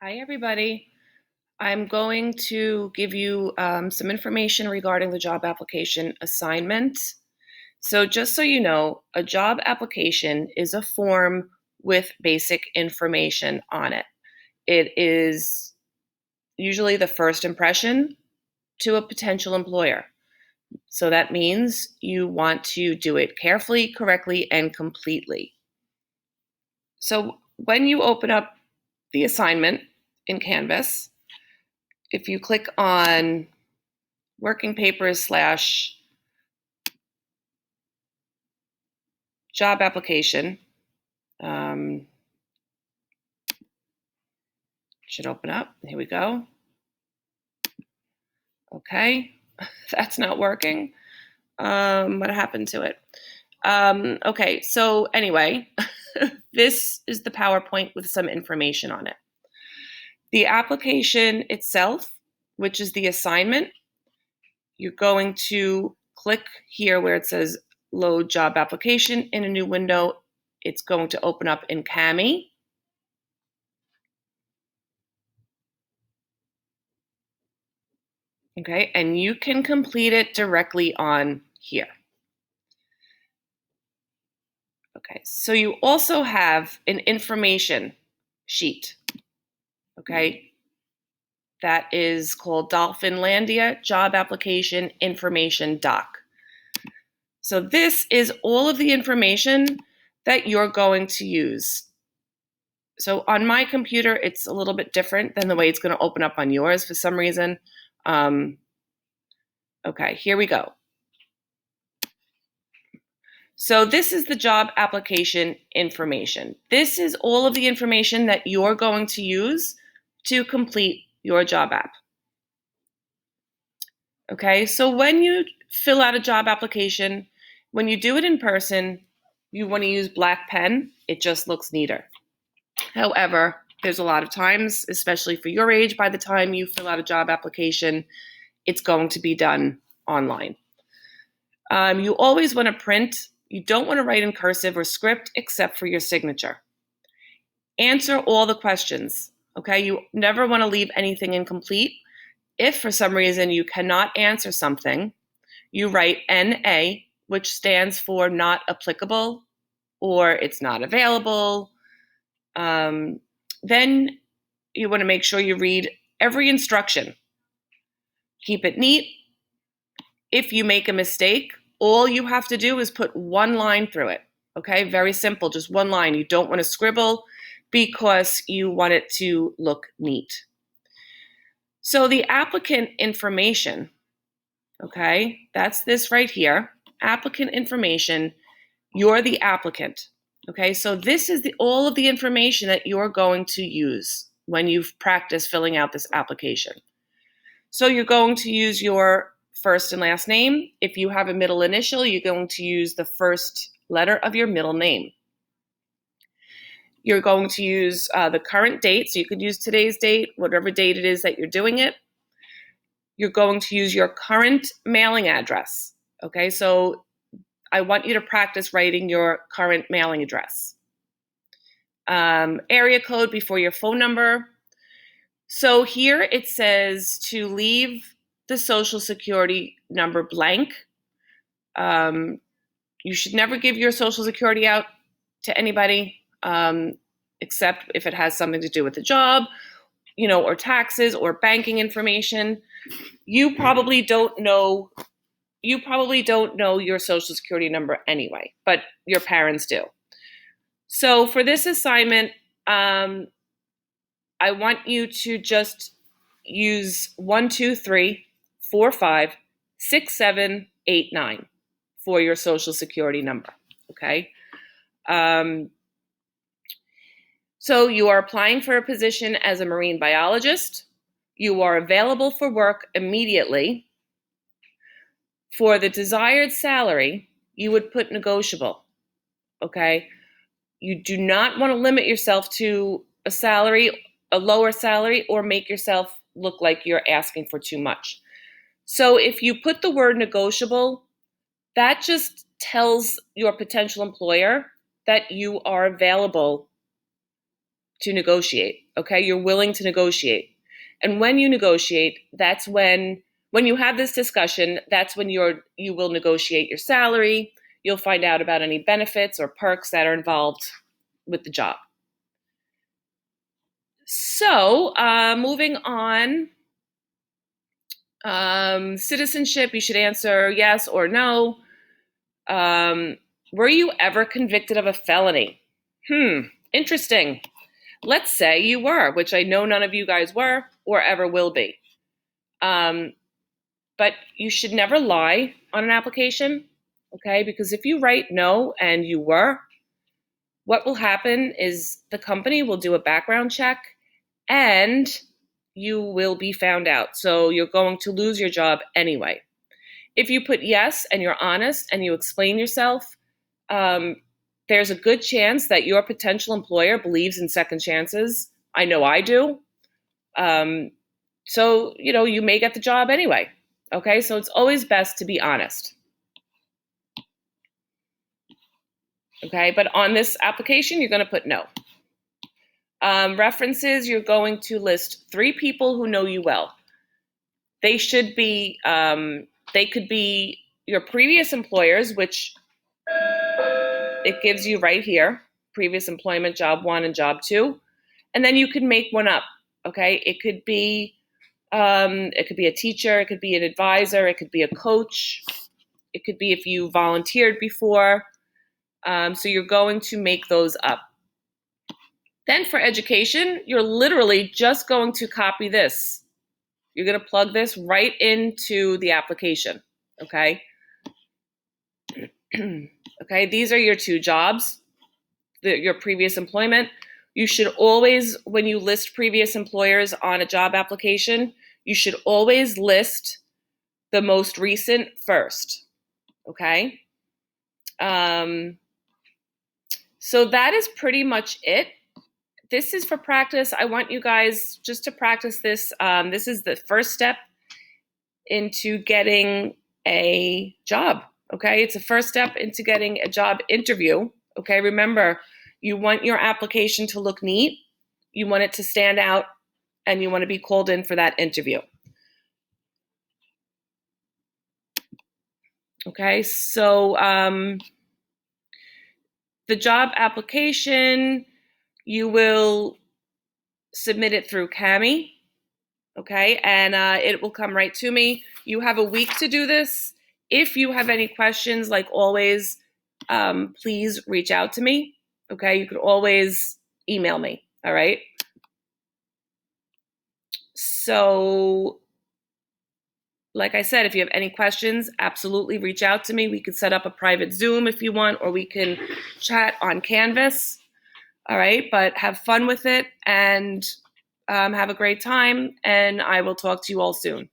Hi, everybody. I'm going to give you some information regarding the job application assignment. So, just so you know, a job application is a form with basic information on it. It is usually the first impression to a potential employer. So, that means you want to do it carefully, correctly, and completely. So, when you open up the assignment in Canvas, if you click on working papers slash job application, um, should open up. Here we go. Okay, that's not working. What happened to it? Okay, so anyway, this is the PowerPoint with some information on it. The application itself, which is the assignment, you're going to click here where it says load job application in a new window. It's going to open up in Kami. Okay, and you can complete it directly on here. Okay, so you also have an information sheet. Okay, that is called Dolphinlandia Job Application Information Doc. So this is all of the information that you're going to use. So on my computer, it's a little bit different than the way it's going to open up on yours for some reason. Okay, here we go. So this is the job application information. This is all of the information that you're going to use to complete your job app. Okay, so when you fill out a job application, when you do it in person, you want to use black pen. It just looks neater. However, there's a lot of times, especially for your age, by the time you fill out a job application, it's going to be done online. You always want to print. You don't want to write in cursive or script except for your signature. Answer all the questions, okay? You never want to leave anything incomplete. If for some reason you cannot answer something, you write NA, which stands for not applicable or it's not available. Then you want to make sure you read every instruction. Keep it neat. If you make a mistake, all you have to do is put one line through it. Okay, very simple, just one line. You don't want to scribble because you want it to look neat. So the applicant information, okay, that's this right here. Applicant information, you're the applicant. Okay, so this is all of the information that you're going to use when you've practiced filling out this application. So you're going to use your first and last name. If you have a middle initial, you're going to use the first letter of your middle name. You're going to use the current date, so you could use today's date, whatever date it is that you're doing it. You're going to use your current mailing address. Okay, so I want you to practice writing your current mailing address. Area code before your phone number. So here it says to leave the social security number blank. You should never give your social security out to anybody except if it has something to do with the job, or taxes or banking information. You probably don't know your social security number anyway, but your parents do. So for this assignment, I want you to just use 1, 2, 3, 4, 5, 6, 7, 8, 9 for your social security number. Okay. So you are applying for a position as a marine biologist. You are available for work immediately. For the desired salary, you would put negotiable. Okay. You do not want to limit yourself to a lower salary, or make yourself look like you're asking for too much. So if you put the word negotiable, that just tells your potential employer that you are available to negotiate. Okay, you're willing to negotiate. And when you negotiate, that's when you have this discussion, that's when you will negotiate your salary. You'll find out about any benefits or perks that are involved with the job. So, moving on, citizenship, you should answer yes or no. Were you ever convicted of a felony? Interesting. Let's say you were, which I know none of you guys were or ever will be. But you should never lie on an application, okay? Because if you write no and you were, what will happen is the company will do a background check and you will be found out. So you're going to lose your job anyway. If you put yes and you're honest and you explain yourself, there's a good chance that your potential employer believes in second chances. I know I do. So, you may get the job anyway. Okay, so it's always best to be honest. Okay, but on this application, you're going to put no. References, you're going to list 3 people who know you well. They should be, they could be your previous employers, which it gives you right here, previous employment, job 1 and job 2. And then you can make one up, okay? It could be a teacher, it could be an advisor, it could be a coach, it could be if you volunteered before. So you're going to make those up. Then for education, you're literally just going to copy this. You're going to plug this right into the application, okay? Okay, these are your 2 jobs, your previous employment. You should always, when you list previous employers on a job application, you should always list the most recent first, okay? So that is pretty much it. This is for practice. I want you guys just to practice this. This is the first step into getting a job, okay? It's the first step into getting a job interview, okay? Remember, you want your application to look neat, you want it to stand out, and you want to be called in for that interview. Okay, so the job application, you will submit it through Kami, okay? And it will come right to me. You have a week to do this. If you have any questions, like always, please reach out to me, okay? You could always email me, all right? So, like I said, if you have any questions, absolutely reach out to me. We could set up a private Zoom if you want, or we can chat on Canvas. All right, but have fun with it and have a great time, and I will talk to you all soon.